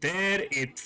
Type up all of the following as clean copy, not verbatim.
There it...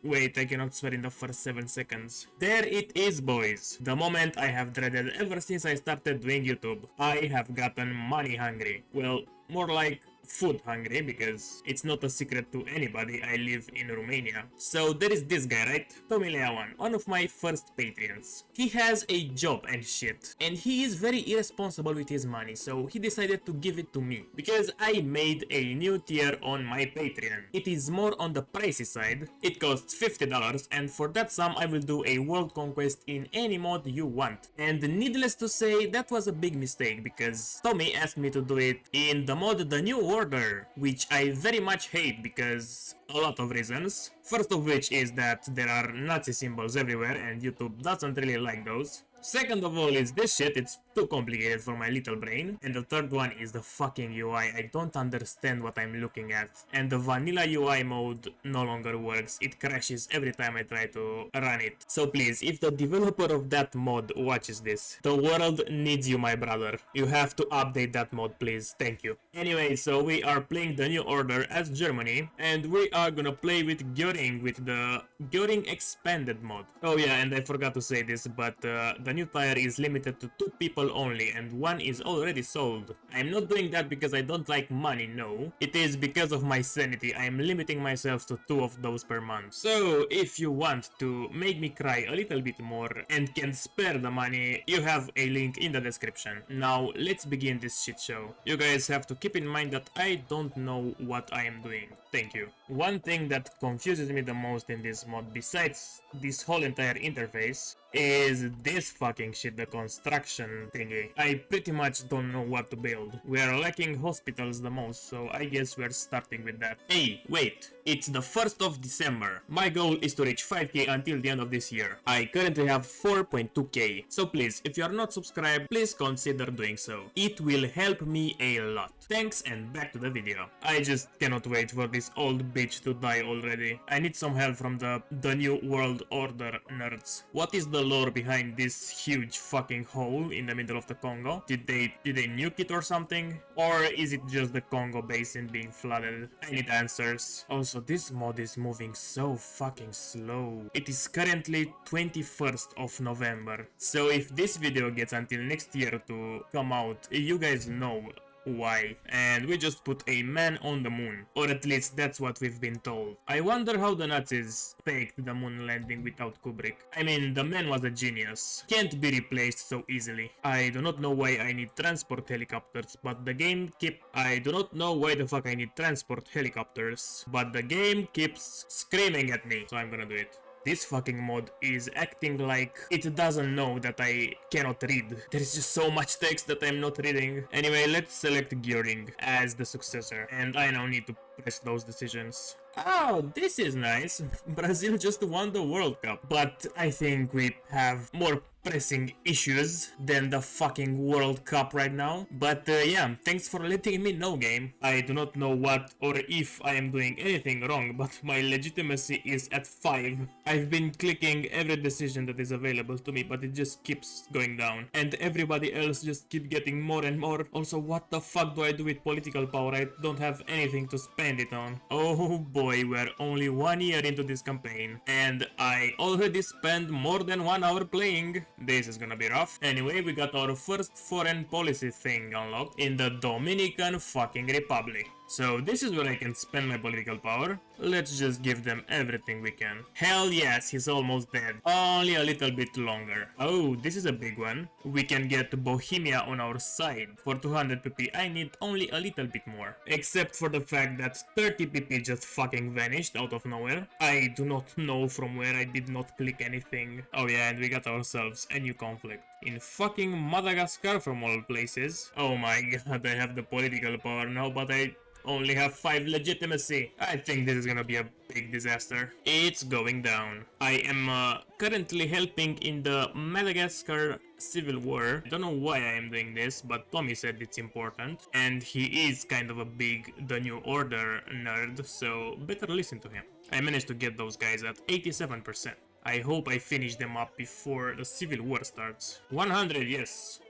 Wait, I cannot swear in the first 7 seconds. There it is, boys. The moment I have dreaded ever since I started doing YouTube. I have gotten money hungry. Well, more like food hungry, because it's not a secret to anybody, I live in Romania. So there is this guy, right? Tommy Leawan, one of my first patrons. He has a job and shit, and he is very irresponsible with his money, so he decided to give it to me, because I made a new tier on my Patreon. It is more on the pricey side, it costs $50, and for that sum I will do a world conquest in any mod you want. And needless to say, that was a big mistake, because Tommy asked me to do it in the mod The New Order, which I very much hate because a lot of reasons. First of which is that there are Nazi symbols everywhere and YouTube doesn't really like those. Second of all is this shit, it's too complicated for my little brain. And the third one is the fucking UI, I don't understand what I'm looking at. And the vanilla UI mode no longer works, it crashes every time I try to run it. So please, if the developer of that mod watches this, the world needs you, my brother. You have to update that mod, please, thank you. Anyway, so we are playing The New Order as Germany, and we are gonna play with Göring, with the Göring Expanded mod. Oh yeah, and I forgot to say this, but the new tire is limited to 2 people only, and 1 is already sold. I'm not doing that because I don't like money, no. It is because of my sanity, I'm limiting myself to 2 of those per month. So, if you want to make me cry a little bit more and can spare the money, you have a link in the description. Now, let's begin this shit show. You guys have to keep in mind that I don't know what I am doing. Thank you. One thing that confuses me the most in this mod, besides this whole entire interface, is this fucking shit, the construction thingy. I pretty much don't know what to build. We are lacking hospitals the most, so I guess we're starting with that. Hey, wait, it's the 1st of December. My goal is to reach 5k until the end of this year. I currently have 4.2k, so please, if you are not subscribed, please consider doing so. It will help me a lot. Thanks, and back to the video. I just cannot wait for this old bitch to die already. I need some help from the New World Order nerds. What is the lore behind this huge fucking hole in the middle of the Congo? Did they nuke it or something? Or is it just the Congo basin being flooded? I need answers. Also, this mod is moving so fucking slow. It is currently 21st of November. So if this video gets until next year to come out, you guys know why. And we just put a man on the moon, or at least that's what we've been told. I wonder how the Nazis faked the moon landing without Kubrick. I mean, the man was a genius, can't be replaced so easily. I do not know why I need transport helicopters, but the game I do not know why the fuck I need transport helicopters, but the game keeps screaming at me, so I'm gonna do it. This fucking mod is acting like it doesn't know that I cannot read. There is just so much text that I'm not reading. Anyway, let's select Göring as the successor, and I now need to press those decisions. Oh, this is nice. Brazil just won the World Cup, but I think we have more pressing issues than the fucking World Cup right now. But yeah, thanks for letting me know, game. I do not know what or if I am doing anything wrong, but my legitimacy is at 5. I've been clicking every decision that is available to me, but it just keeps going down. And everybody else just keep getting more and more. Also, what the fuck do I do with political power? I don't have anything to spend it on. Oh boy, we're only 1 year into this campaign, and I already spent more than 1 hour playing. This is gonna be rough. Anyway, we got our first foreign policy thing unlocked in the Dominican fucking Republic. So this is where I can spend my political power. Let's just give them everything we can. Hell yes, he's almost dead. Only a little bit longer. Oh, this is a big one. We can get Bohemia on our side. For 200 PP, I need only a little bit more. Except for the fact that 30 PP just fucking vanished out of nowhere. I do not know from where, I did not click anything. Oh yeah, and we got ourselves a new conflict. In fucking Madagascar from all places. Oh my god, I have the political power now, but I only have 5 legitimacy. I think this is gonna be a big disaster. It's going down. I am currently helping in the Madagascar civil war. I don't know why I am doing this, but Tommy said it's important. And he is kind of a big The New Order nerd, so better listen to him. I managed to get those guys at 87%. I hope I finish them up before the civil war starts. 100, yes.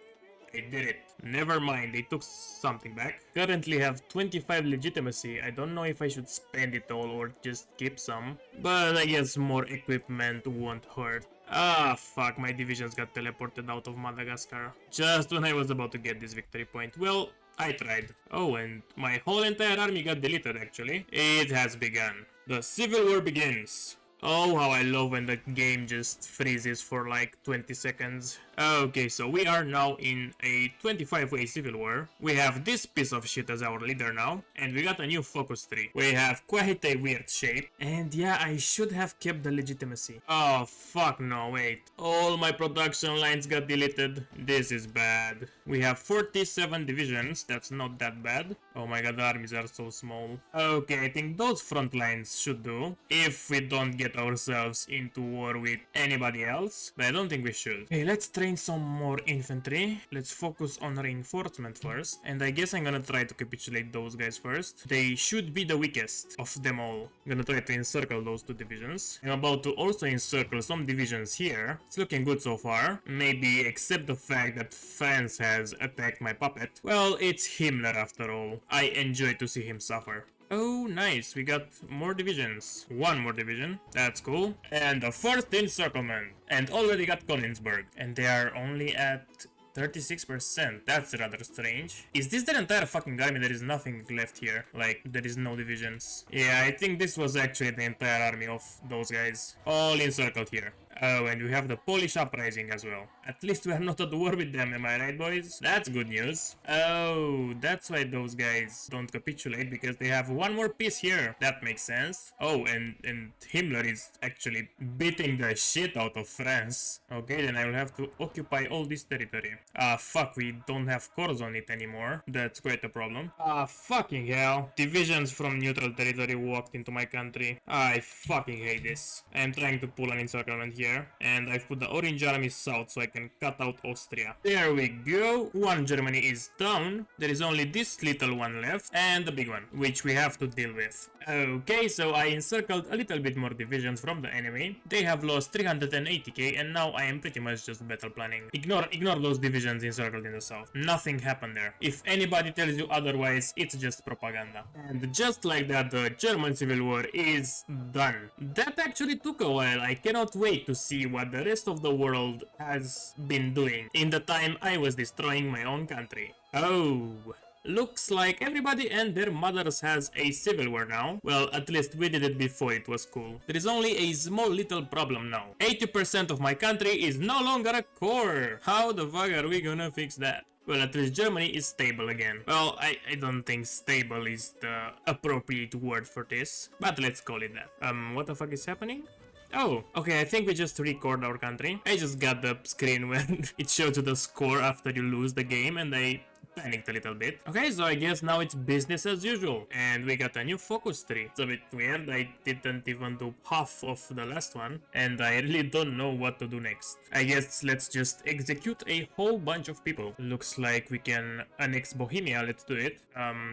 I did it. Never mind, they took something back. Currently have 25 legitimacy. I don't know if I should spend it all or just keep some. But I guess more equipment won't hurt. Ah, fuck, my divisions got teleported out of Madagascar. Just when I was about to get this victory point. Well, I tried. Oh, and my whole entire army got deleted actually. It has begun. The civil war begins. Oh, how I love when the game just freezes for like 20 seconds. Okay, so we are now in a 25-way civil war. We have this piece of shit as our leader now, and we got a new focus tree. We have quite a weird shape, and yeah, I should have kept the legitimacy. Oh, fuck no, wait. All my production lines got deleted. This is bad. We have 47 divisions, that's not that bad. Oh my god, the armies are so small. Okay, I think those front lines should do, if we don't get ourselves into war with anybody else, but I don't think we should. Okay, let's train some more infantry. Let's focus on reinforcement first, and I guess I'm gonna try to capitulate those guys first. They should be the weakest of them all. I'm gonna try to encircle those two divisions. I'm about to also encircle some divisions here. It's looking good so far. Maybe except the fact that France has attacked my puppet. Well, it's Himmler after all. I enjoy to see him suffer. Oh, nice. We got more divisions. One more division. That's cool. And the first encirclement. And already got Königsberg. And they are only at 36%. That's rather strange. Is this their entire fucking army? There is nothing left here. Like, there is no divisions. Yeah, I think this was actually the entire army of those guys. All encircled here. Oh, and we have the Polish uprising as well. At least we are not at war with them, am I right, boys? That's good news. Oh, that's why those guys don't capitulate, because they have one more piece here. That makes sense. Oh, and Himmler is actually beating the shit out of France. Okay, then I will have to occupy all this territory. Ah, fuck, we don't have cores on it anymore. That's quite a problem. Ah, fucking hell. Divisions from neutral territory walked into my country. I fucking hate this. I am trying to pull an encirclement here. And I've put the orange army south so I can cut out Austria. There we go. One Germany is down. There is only this little one left and the big one, which we have to deal with. Okay, so I encircled a little bit more divisions from the enemy. They have lost 380k and now I am pretty much just battle planning. Ignore those divisions encircled in the south. Nothing happened there. If anybody tells you otherwise, it's just propaganda. And just like that, the German Civil War is done. That actually took a while. I cannot wait to see what the rest of the world has been doing in the time I was destroying my own country. Oh, looks like everybody and their mothers has a civil war now. Well, at least we did it before it was cool. There is only a small little problem now. 80% of my country is no longer a core. How the fuck are we gonna fix that? Well, at least Germany is stable again. Well, I don't think stable is the appropriate word for this, but let's call it that. What the fuck is happening? Oh, okay, I think we just record our country. I just got the screen when it shows you the score after you lose the game and I panicked a little bit. Okay, so I guess now it's business as usual. And we got a new focus tree. It's a bit weird. I didn't even do half of the last one. And I really don't know what to do next. I guess let's just execute a whole bunch of people. Looks like we can annex Bohemia. Let's do it.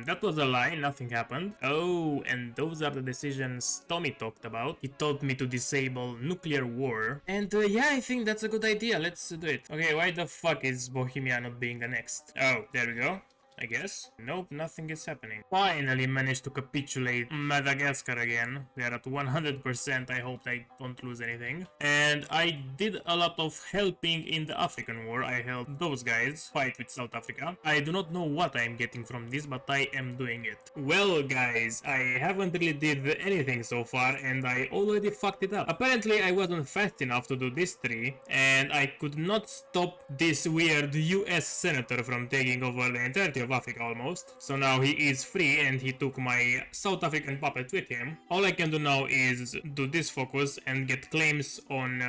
That was a lie. Nothing happened. Oh, and those are the decisions Tommy talked about. He told me to disable nuclear war. And yeah, I think that's a good idea. Let's do it. Okay, why the fuck is Bohemia not being annexed? Oh, there we go. I guess. Nope, nothing is happening. Finally managed to capitulate Madagascar again. We are at 100%. I hope I don't lose anything. And I did a lot of helping in the African war. I helped those guys fight with South Africa. I do not know what I am getting from this, but I am doing it. Well, guys, I haven't really did anything so far, and I already fucked it up. Apparently, I wasn't fast enough to do this tree, and I could not stop this weird US senator from taking over the entirety of Africa almost. So now he is free and he took my South African puppet with him. All I can do now is do this focus and get claims on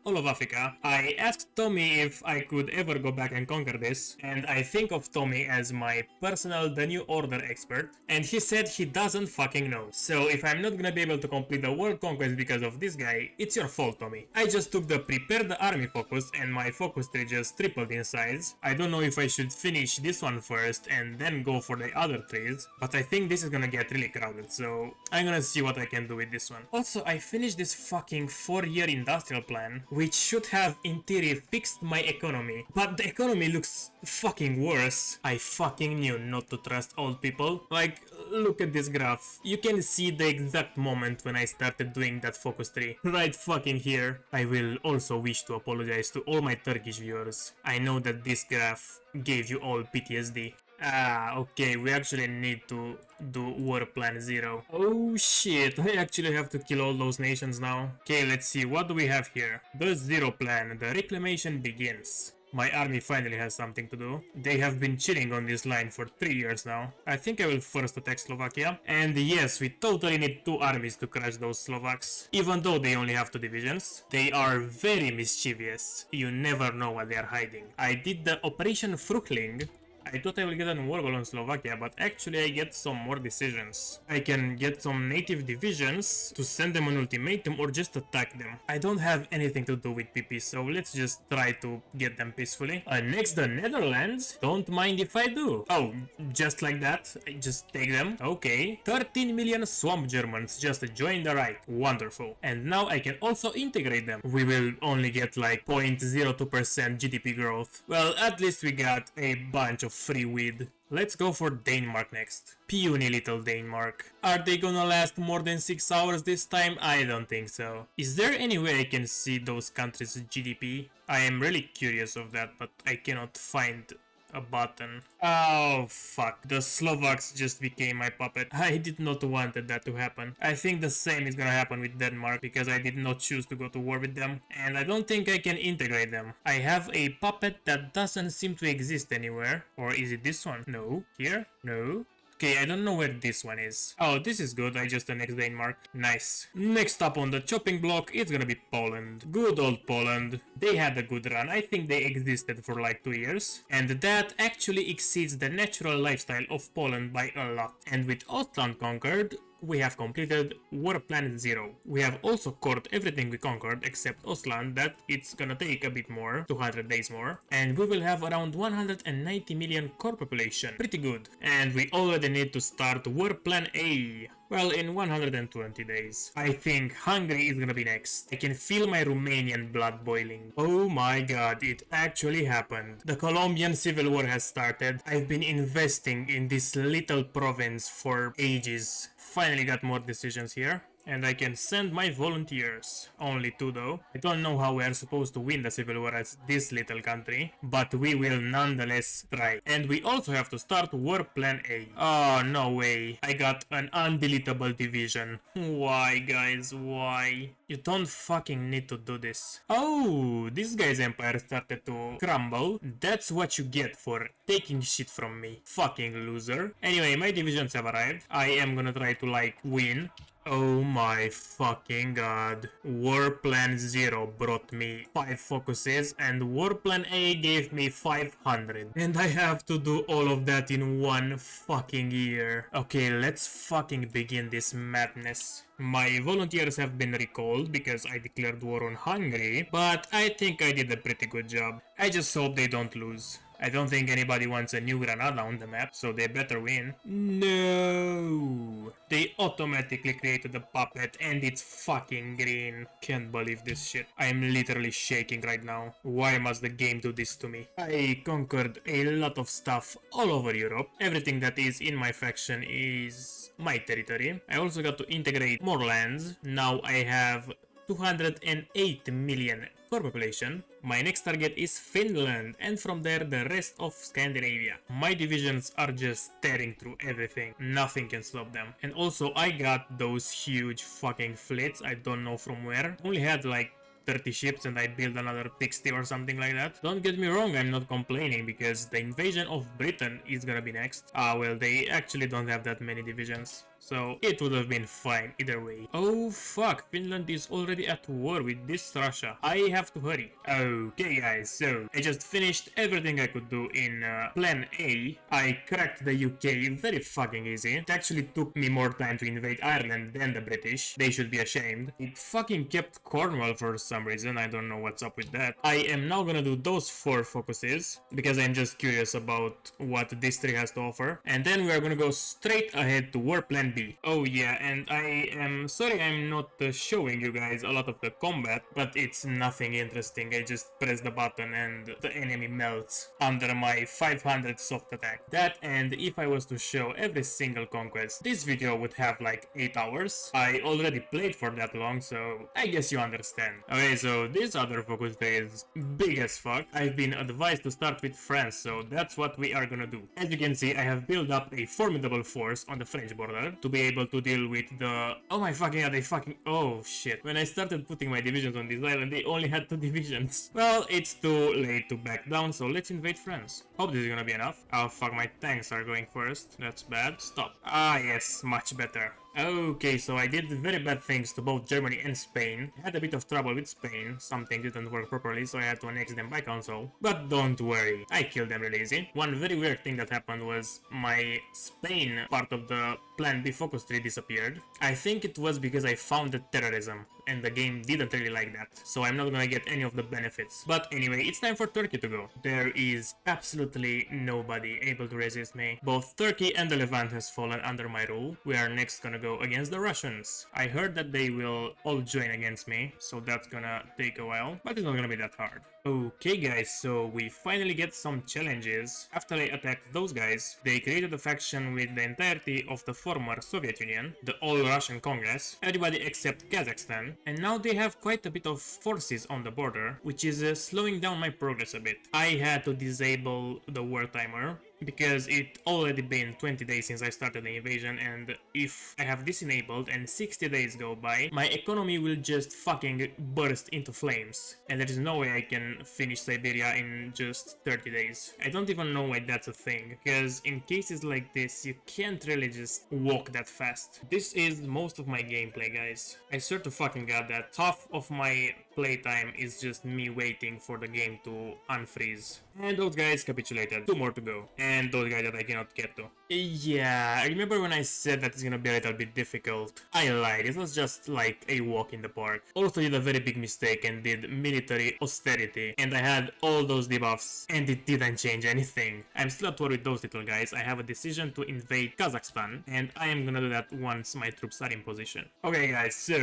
all of Africa. I asked Tommy if I could ever go back and conquer this, and I think of Tommy as my personal The New Order expert, and he said he doesn't fucking know. So if I'm not gonna be able to complete the world conquest because of this guy, it's your fault, Tommy. I just took the prepare the army focus and my focus tree just tripled in size. I don't know if I should finish this one first and then go for the other trees, but I think this is gonna get really crowded, so I'm gonna see what I can do with this one. Also, I finished this fucking 4-year industrial plan which should have in theory fixed my economy. But the economy looks fucking worse. I fucking knew not to trust old people. Like, look at this graph. You can see the exact moment when I started doing that focus tree. Right fucking here. I will also wish to apologize to all my Turkish viewers. I know that this graph gave you all PTSD. Ah, okay, we actually need to do war plan 0. Oh shit, I actually have to kill all those nations now. Okay, let's see, what do we have here? The 0 plan, the reclamation begins. My army finally has something to do. They have been chilling on this line for 3 years now. I think I will first attack Slovakia. And yes, we totally need 2 armies to crush those Slovaks. Even though they only have 2 divisions. They are very mischievous. You never know what they are hiding. I did the Operation Fruchtling. I thought I will get a war goal on Slovakia, but actually I get some more decisions. I can get some native divisions to send them an ultimatum or just attack them. I don't have anything to do with PP, so let's just try to get them peacefully. Next, the Netherlands. Don't mind if I do. Oh, just like that? I just take them? Okay. 13 million swamp Germans just joined the Reich. Wonderful. And now I can also integrate them. We will only get like 0.02% GDP growth. Well, at least we got a bunch of free weed. Let's go for Denmark next. Puny little Denmark. Are they gonna last more than 6 hours this time? I don't think so. Is there any way I can see those countries' GDP? I am really curious of that, but I cannot find a button. Oh fuck, the Slovaks just became my puppet. I did not want that to happen. I think the same is gonna happen with Denmark because I did not choose to go to war with them and I don't think I can integrate them. I have a puppet that doesn't seem to exist anywhere. Or is it this one? No. Here? No. Okay, I don't know where this one is. Oh, this is good. I just annexed Denmark. Nice. Next up on the chopping block, it's gonna be Poland. Good old Poland. They had a good run. I think they existed for like 2 years. And that actually exceeds the natural lifestyle of Poland by a lot. And with Ostland conquered, we have completed War Plan 0. We have also cored everything we conquered except Ostland, that it's gonna take a bit more, 200 days more. And we will have around 190 million core population. Pretty good. And we already need to start War Plan A. Well, in 120 days. I think Hungary is gonna be next. I can feel my Romanian blood boiling. Oh my god, it actually happened. The Colombian civil war has started. I've been investing in this little province for ages. Finally got more decisions here. And I can send my volunteers. Only 2 though. I don't know how we are supposed to win the civil war as this little country, but we will nonetheless try. And we also have to start War Plan A. Oh, no way. I got an undeletable division. Why, guys? Why? You don't fucking need to do this. Oh, this guy's empire started to crumble. That's what you get for taking shit from me. Fucking loser. Anyway, my divisions have arrived. I am gonna try to, like, win. Oh my fucking god. War Plan 0 brought me 5 focuses and War Plan A gave me 500. And I have to do all of that in 1 fucking year. Okay, let's fucking begin this madness. My volunteers have been recalled because I declared war on Hungary, but I think I did a pretty good job. I just hope they don't lose. I don't think anybody wants a new Granada on the map, so they better win. No! They automatically created a puppet and it's fucking green. Can't believe this shit. I'm literally shaking right now. Why must the game do this to me? I conquered a lot of stuff all over Europe. Everything that is in my faction is my territory. I also got to integrate more lands. Now I have 208 million core population. My next target is Finland, and from there the rest of Scandinavia. My divisions are just tearing through everything. Nothing can stop them. And also I got those huge fucking fleets, I don't know from where. Only had like 30 ships and I built another 60 or something like that. Don't get me wrong, I'm not complaining because the invasion of Britain is gonna be next. Well, they actually don't have that many divisions. So it would have been fine either way. Oh fuck, Finland is already at war with this Russia. I have to hurry. Okay guys, so I just finished everything I could do in Plan A. I cracked the UK very fucking easy. It actually took me more time to invade Ireland than the British. They should be ashamed. It fucking kept Cornwall for some reason. I don't know what's up with that. I am now gonna do those 4 focuses because I'm just curious about what this tree has to offer. And then we are gonna go straight ahead to War Plan Plan B. Oh yeah, and I am sorry I'm not showing you guys a lot of the combat, but it's nothing interesting. I just press the button and the enemy melts under my 500 soft attack. That, and if I was to show every single conquest, this video would have like 8 hours. I already played for that long, so I guess you understand. Okay, so this other focus day is big as fuck. I've been advised to start with France, so that's what we are gonna do. As you can see, I have built up a formidable force on the French border to be able to deal with the... Oh my fucking god, they fucking... Oh shit. When I started putting my divisions on this island, they only had 2 divisions. Well, it's too late to back down, so let's invade France. Hope this is gonna be enough. Oh fuck, my tanks are going first. That's bad. Stop. Ah yes, much better. Okay, so I did very bad things to both Germany and Spain. I had a bit of trouble with Spain, something didn't work properly, so I had to annex them by council. But don't worry, I killed them really easy. One very weird thing that happened was my Spain part of the Plan B focus tree disappeared. I think it was because I founded terrorism, and the game didn't really like that, so I'm not gonna get any of the benefits. But anyway, it's time for Turkey to go. There is absolutely nobody able to resist me. Both Turkey and the Levant has fallen under my rule. We are next gonna go against the Russians. I heard that they will all join against me, so that's gonna take a while, but it's not gonna be that hard. Okay guys, so we finally get some challenges. After I attacked those guys, they created a faction with the entirety of the former Soviet Union, the All-Russian Congress, everybody except Kazakhstan, and now they have quite a bit of forces on the border, which is slowing down my progress a bit. I had to disable the war timer, because it already been 20 days since I started the invasion, and if I have this enabled and 60 days go by, my economy will just fucking burst into flames, and there is no way I can finish Siberia in just 30 days. I don't even know why that's a thing, because in cases like this, you can't really just walk that fast. This is most of my gameplay, guys. I swear to fucking god that half of my playtime is just me waiting for the game to unfreeze. And those guys capitulated. 2 more to go. And those guys that I cannot get to. Yeah, I remember when I said that it's gonna be a little bit difficult. I lied, it was just like a walk in the park. Also did a very big mistake and did military austerity. And I had all those debuffs and it didn't change anything. I'm still at war with those little guys. I have a decision to invade Kazakhstan. And I am gonna do that once my troops are in position. Okay guys, so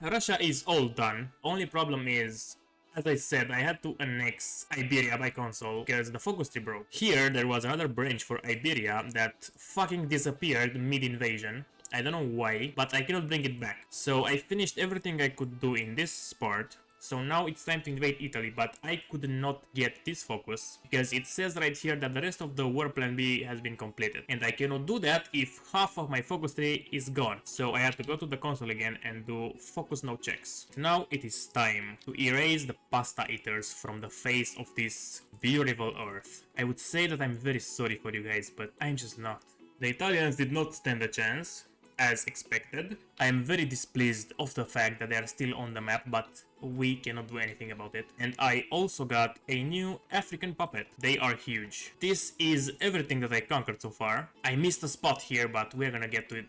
Russia is all done. Only problem is, as I said, I had to annex Iberia by console because the focus tree broke. Here there was another branch for Iberia that fucking disappeared mid-invasion. I don't know why, but I cannot bring it back. So I finished everything I could do in this part. So now it's time to invade Italy, but I could not get this focus because it says right here that the rest of the war plan B has been completed. And I cannot do that if half of my focus tree is gone. So I have to go to the console again and do focus no checks. Now it is time to erase the pasta eaters from the face of this beautiful earth. I would say that I'm very sorry for you guys, but I'm just not. The Italians did not stand a chance, as expected. I am very displeased of the fact that they are still on the map, but we cannot do anything about it. And I also got a new African puppet. They are huge. This is everything that I conquered so far. I missed a spot here, but we're gonna get to it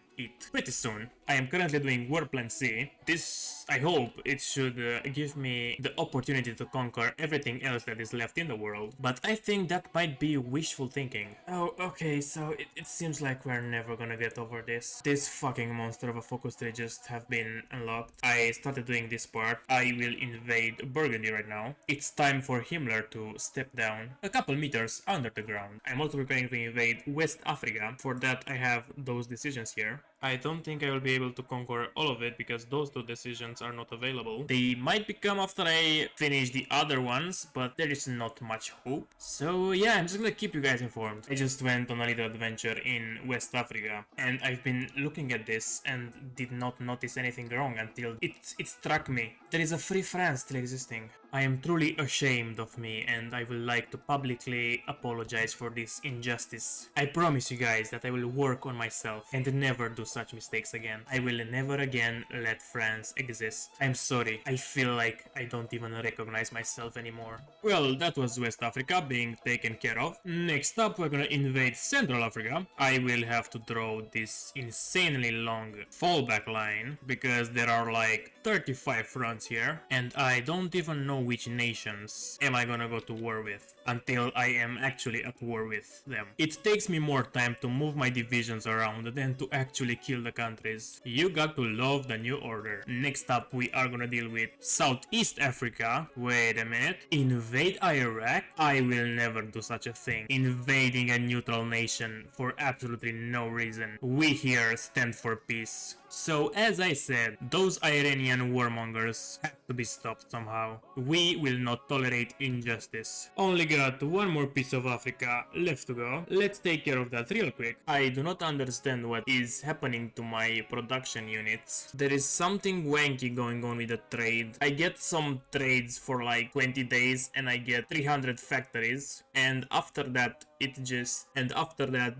pretty soon. I am currently doing War Plan C. This, I hope, it should give me the opportunity to conquer everything else that is left in the world. But I think that might be wishful thinking. Oh, okay, so it seems like we're never gonna get over this. This fucking monster of a focus tree just have been unlocked. I started doing this part. I will invade Burgundy right now. It's time for Himmler to step down a couple meters under the ground. I'm also preparing to invade West Africa. For that I have those decisions here. I don't think I will be able to conquer all of it because those 2 decisions are not available. They might become after I finish the other ones, but there is not much hope. So yeah, I'm just gonna keep you guys informed. I just went on a little adventure in West Africa and I've been looking at this and did not notice anything wrong until it struck me. There is a free France still existing. I am truly ashamed of me and I would like to publicly apologize for this injustice. I promise you guys that I will work on myself and never do such mistakes again. I will never again let France exist. I'm sorry, I feel like I don't even recognize myself anymore. Well, that was West Africa being taken care of. Next up, we're gonna invade Central Africa. I will have to draw this insanely long fallback line because there are like 35 fronts here and I don't even know which nations am I gonna go to war with until I am actually at war with them. It takes me more time to move my divisions around than to actually kill the countries. You got to love the new order. Next up, we are gonna deal with Southeast Africa. Wait a minute. Invade Iraq? I will never do such a thing. Invading a neutral nation for absolutely no reason. We here stand for peace. So as I said, those Iranian warmongers have to be stopped somehow. We will not tolerate injustice. Only got one more piece of Africa left to go. Let's take care of that real quick. I do not understand what is happening to my production units. There is something wanky going on with the trade. I get some trades for like 20 days and I get 300 factories, and after that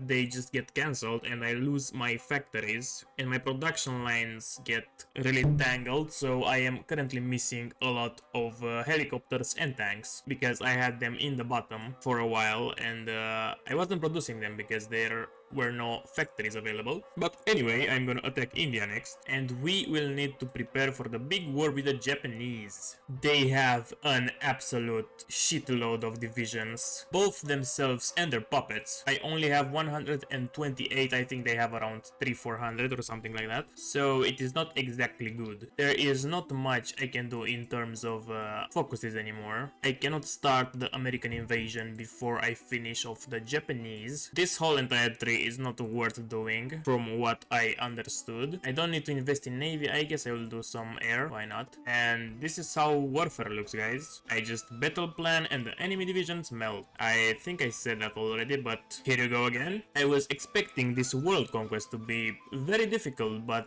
they just get cancelled and I lose my factories and my production lines get really tangled. So I am currently missing a lot of helicopters and tanks because I had them in the bottom for a while and I wasn't producing them because there were no factories available. But anyway, I'm gonna attack India next, and we will need to prepare for the big war with the Japanese. They have an absolute shitload of divisions, both themselves and their puppets. I only have 128, I think they have around 300-400 or something like that, so it is not exactly good. There is not much I can do in terms of focuses anymore. I cannot start the American invasion before I finish off the Japanese. This whole entire tree is not worth doing from what I understood. I don't need to invest in navy, I guess I will do some air, why not? And this is how warfare looks, guys. I just battle plan and the enemy divisions melt. I think I said that already, but here you go again. I was expecting this world conquest to be very difficult, but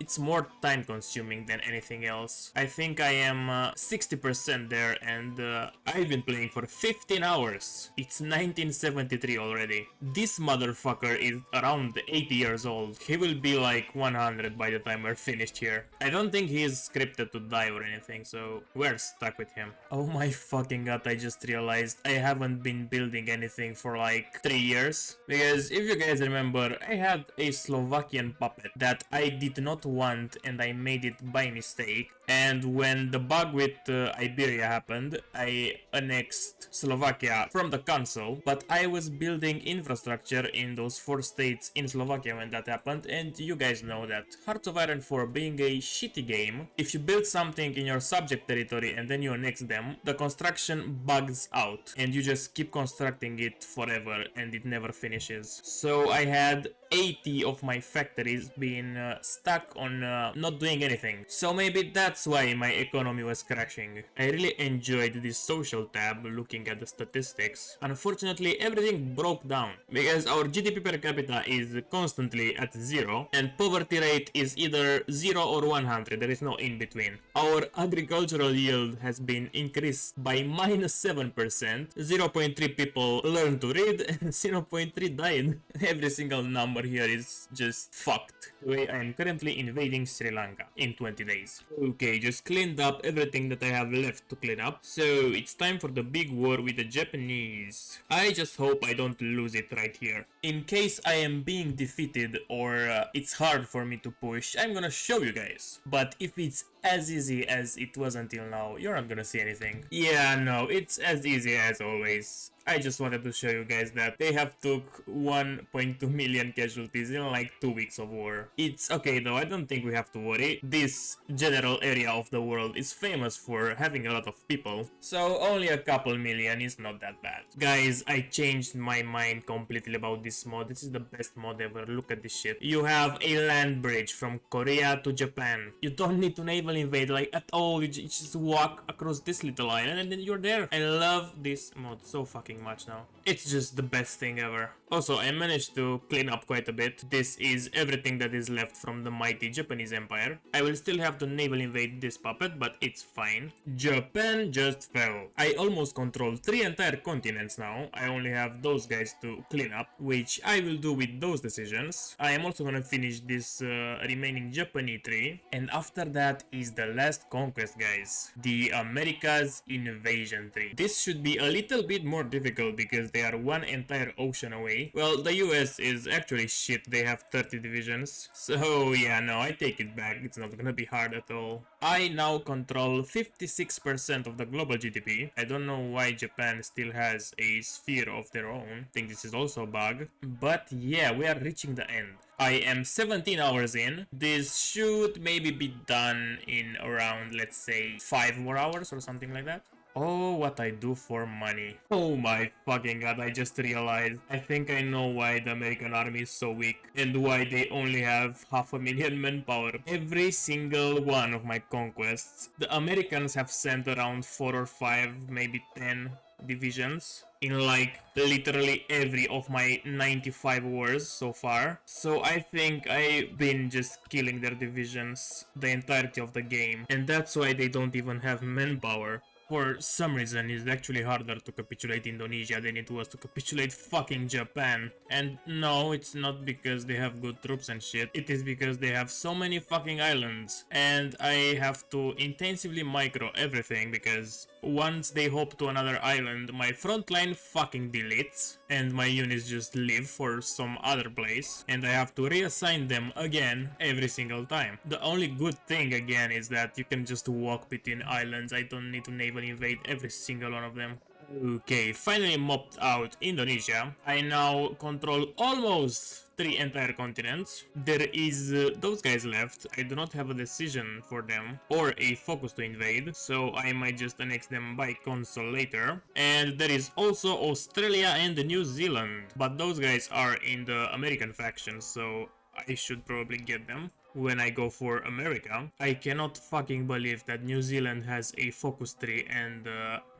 it's more time consuming than anything else. I think I am 60% there and I've been playing for 15 hours. It's 1973 already. This motherfucker is around 80 years old. He will be like 100 by the time we're finished here. I don't think he is scripted to die or anything, so we're stuck with him. Oh my fucking god, I just realized I haven't been building anything for like 3 years. Because if you guys remember, I had a Slovakian puppet that I did not want and I made it by mistake, and when the bug with Iberia happened, I annexed Slovakia from the council, but I was building infrastructure in those 4 states in Slovakia when that happened, and you guys know that Hearts of Iron 4 being a shitty game, if you build something in your subject territory and then you annex them, the construction bugs out and you just keep constructing it forever and it never finishes. So I had 80 of my factories being stuck on not doing anything. So maybe that's why my economy was crashing. I really enjoyed this social tab looking at the statistics. Unfortunately, everything broke down because our GDP per capita is constantly at 0 and poverty rate is either 0 or 100. There is no in between. Our agricultural yield has been increased by -7%. 0.3 people learned to read and 0.3 died. Every single number here is just fucked. The way I am currently invading Sri Lanka in 20 days. Okay, just cleaned up everything that I have left to clean up. So it's time for the big war with the Japanese. I just hope I don't lose it right here. In case I am being defeated or it's hard for me to push, I'm gonna show you guys. But if it's as easy as it was until now, you're not gonna see anything. Yeah, no, it's as easy as always. I just wanted to show you guys that they have took 1.2 million casualties in like 2 weeks of war. It's okay though, I don't think we have to worry. This general area of the world is famous for having a lot of people, so only a couple million is not that bad. Guys, I changed my mind completely about this mod. This is the best mod ever. Look at this shit. You have a land bridge from Korea to Japan. You don't need to naval invade like at all. You just walk across this little island and then you're there. I love this mod so fucking much now. It's just the best thing ever. Also, I managed to clean up quite a bit. This is everything that is left from the mighty Japanese Empire. I will still have to naval invade this puppet, but it's fine. Japan just fell. I almost control 3 entire continents now. I only have those guys to clean up, which I will do with those decisions. I am also gonna finish this remaining Japanese tree, and after that is the last conquest, guys. The Americas invasion tree. This should be a little bit more difficult because they are one entire ocean away. Well, the US is actually shit. They have 30 divisions. So yeah, no, I take it back. It's not gonna be hard at all. I now control 56% of the global GDP. I don't know why Japan still has a sphere of their own. I think this is also a bug. long. But yeah, we are reaching the end. I am 17 hours in. This should maybe be done in around, let's say, 5 more hours or something like that. Oh, what I do for money. Oh my fucking god, I just realized. I think I know why the American army is so weak and why they only have 500,000 manpower. Every single one of my conquests, the Americans have sent around 4 or 5, maybe 10 divisions in like literally every of my 95 wars so far. So I think I've been just killing their divisions the entirety of the game, and that's why they don't even have manpower. For some reason, it's actually harder to capitulate Indonesia than it was to capitulate fucking Japan. And no, it's not because they have good troops and shit. It is because they have so many fucking islands. And I have to intensively micro everything because once they hop to another island, my front line fucking deletes and my units just leave for some other place. And I have to reassign them again every single time. The only good thing again is that you can just walk between islands. I don't need to naval invade every single one of them. Okay, finally mopped out Indonesia. I now control almost 3 entire continents. There is those guys left. I do not have a decision for them or a focus to invade, so I might just annex them by console later. And there is also Australia and New Zealand, but those guys are in the American faction, so I should probably get them when I go for America. I cannot fucking believe that New Zealand has a focus tree and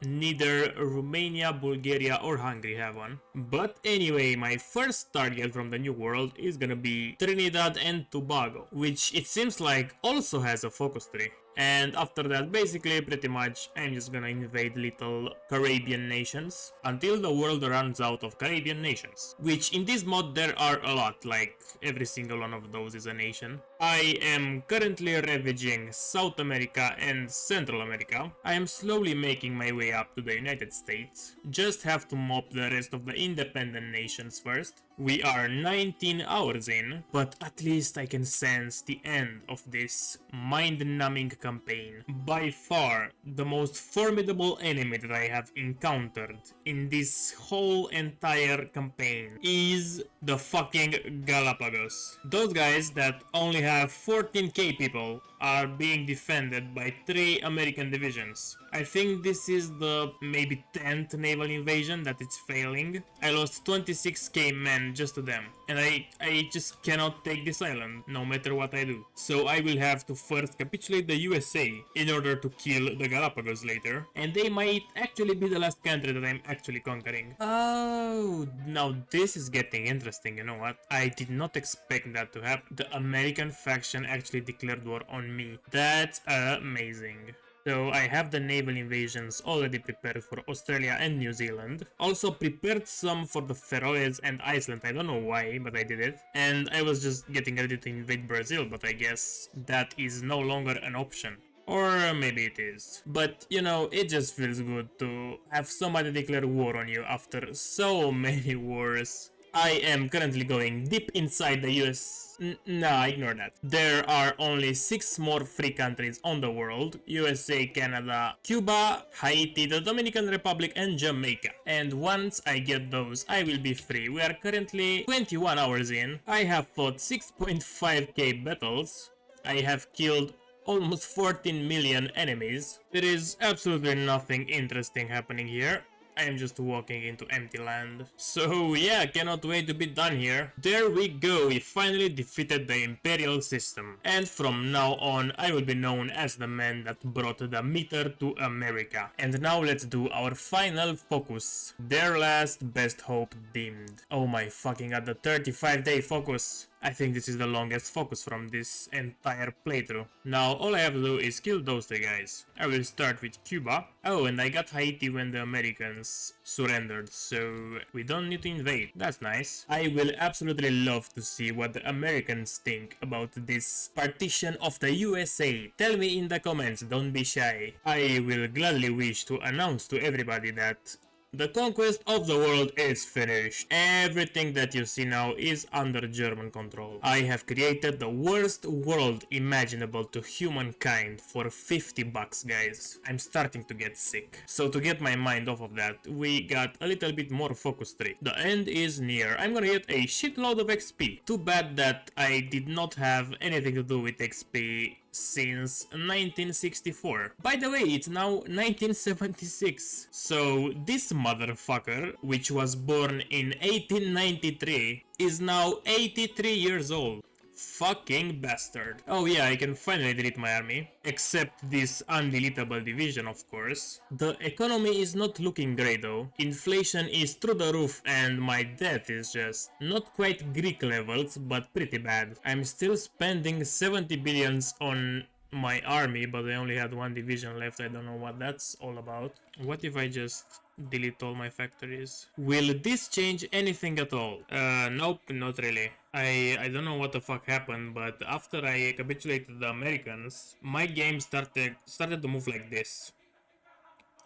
neither Romania, Bulgaria or Hungary have one. But anyway, my first target from the new world is gonna be Trinidad and Tobago, which it seems like also has a focus tree. And after that, basically, pretty much, I'm just gonna invade little Caribbean nations until the world runs out of Caribbean nations. Which in this mod there are a lot, like every single one of those is a nation. I am currently ravaging South America and Central America. I am slowly making my way up to the United States. Just have to mop the rest of the independent nations first. We are 19 hours in, but at least I can sense the end of this mind-numbing campaign. By far, the most formidable enemy that I have encountered in this whole entire campaign is the fucking Galapagos. Those guys that only have 14k people are being defended by 3 American divisions. I think this is the maybe 10th naval invasion that it's failing. I lost 26k men just to them, and I just cannot take this island no matter what I do. So I will have to first capitulate the USA in order to kill the Galapagos later, and they might actually be the last country that I'm actually conquering. Oh, now this is getting interesting, you know what? I did not expect that to happen. The American faction actually declared war on me. That's amazing. So I have the naval invasions already prepared for Australia and New Zealand. Also prepared some for the Faroes and Iceland. I don't know why, but I did it. And I was just getting ready to invade Brazil, but I guess that is no longer an option. Or maybe it is. But, you know, it just feels good to have somebody declare war on you after so many wars. I am currently going deep inside the US. Nah, ignore that. There are only 6 more free countries on the world: USA, Canada, Cuba, Haiti, the Dominican Republic, and Jamaica. And once I get those, I will be free. We are currently 21 hours in. I have fought 6.5k battles. I have killed almost 14 million enemies. There is absolutely nothing interesting happening here. I am just walking into empty land. So yeah, cannot wait to be done here. There we go, we finally defeated the Imperial system. And from now on, I will be known as the man that brought the meter to America. And now let's do our final focus. Their last best hope dimmed. Oh my fucking god, the 35-day focus. I think this is the longest focus from this entire playthrough. Now all I have to do is kill those 3 guys. I will start with Cuba. Oh, and I got Haiti when the Americans surrendered, so we don't need to invade. That's nice. I will absolutely love to see what the Americans think about this partition of the USA. Tell me in the comments, don't be shy. I will gladly wish to announce to everybody that The conquest of the world is finished. Everything that you see now is under German control. I have created the worst world imaginable to humankind for 50 bucks, guys. I'm starting to get sick. So to get my mind off of that, we got a little bit more focus tree. The end is near. I'm gonna get a shitload of XP. Too bad that I did not have anything to do with XP since 1964. By the way, it's now 1976. So this motherfucker, which was born in 1893, is now 83 years old. Fucking bastard. Oh yeah, I can finally delete my army. Except this undeletable division, of course. The economy is not looking great though. Inflation is through the roof and my debt is just not quite Greek levels, but pretty bad. I'm still spending 70 billions on my army, but I only had one division left. I don't know what that's all about. What if I just delete all my factories? Will this change anything at all? Nope, not really. I don't know what the fuck happened, but after I capitulated the Americans, my game started to move like this.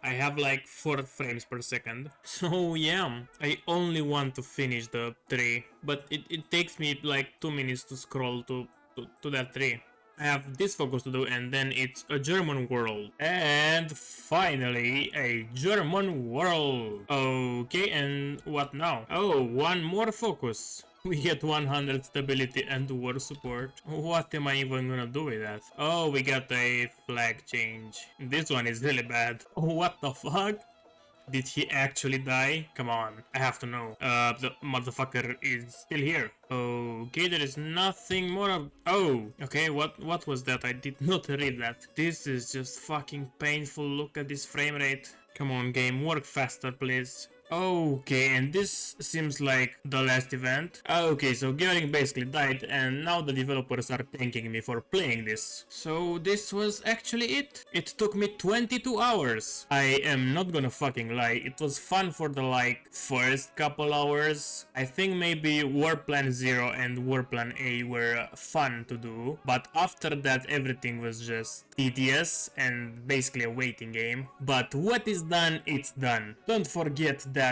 I have like 4 frames per second. So yeah, I only want to finish the tree, but it takes me like 2 minutes to scroll to that tree. I have this focus to do, and then it's a German world. And finally, a German world. Okay, and what now? Oh, one more focus. We get 100 stability and war support. What am I even gonna do with that? Oh, we got a flag change. This one is really bad. What the fuck? Did he actually die? Come on, I have to know. The motherfucker is still here. Okay, there is nothing more of... Oh, okay, what was that? I did not read that. This is just fucking painful. Look at this frame rate. Come on, game, work faster, please. Okay, and this seems like the last event. Okay, so Göring basically died, and now the developers are thanking me for playing this. So this was actually it. It took me 22 hours. I am not gonna fucking lie, it was fun for the like first couple hours. I think maybe War Plan 0 and War Plan A were fun to do, but after that everything was just tedious and basically a waiting game. But what is done, it's done. Don't forget that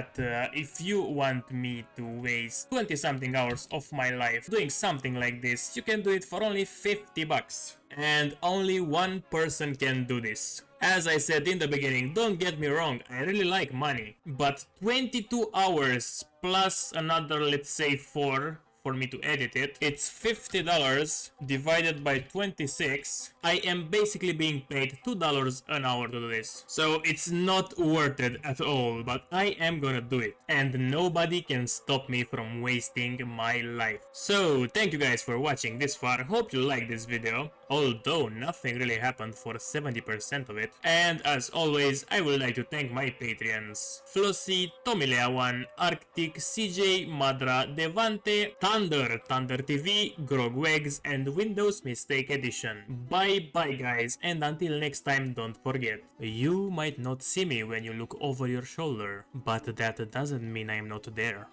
if you want me to waste 20 something hours of my life doing something like this, you can do it for only 50 bucks. And only one person can do this. As I said in the beginning, don't get me wrong, I really like money, but 22 hours plus another, let's say 4 for me to edit it, it's $50 divided by 26. I am basically being paid $2 an hour to do this. So it's not worth it at all, but I am gonna do it. And nobody can stop me from wasting my life. So thank you guys for watching this far. Hope you liked this video, although nothing really happened for 70% of it. And as always, I would like to thank my Patreons: Flossy, Tomilea1, Arctic, CJ, Madra, Devante, Thunder TV, Grogwegs, and Windows Mistake Edition. Bye bye guys, and until next time, don't forget, you might not see me when you look over your shoulder, but that doesn't mean I'm not there.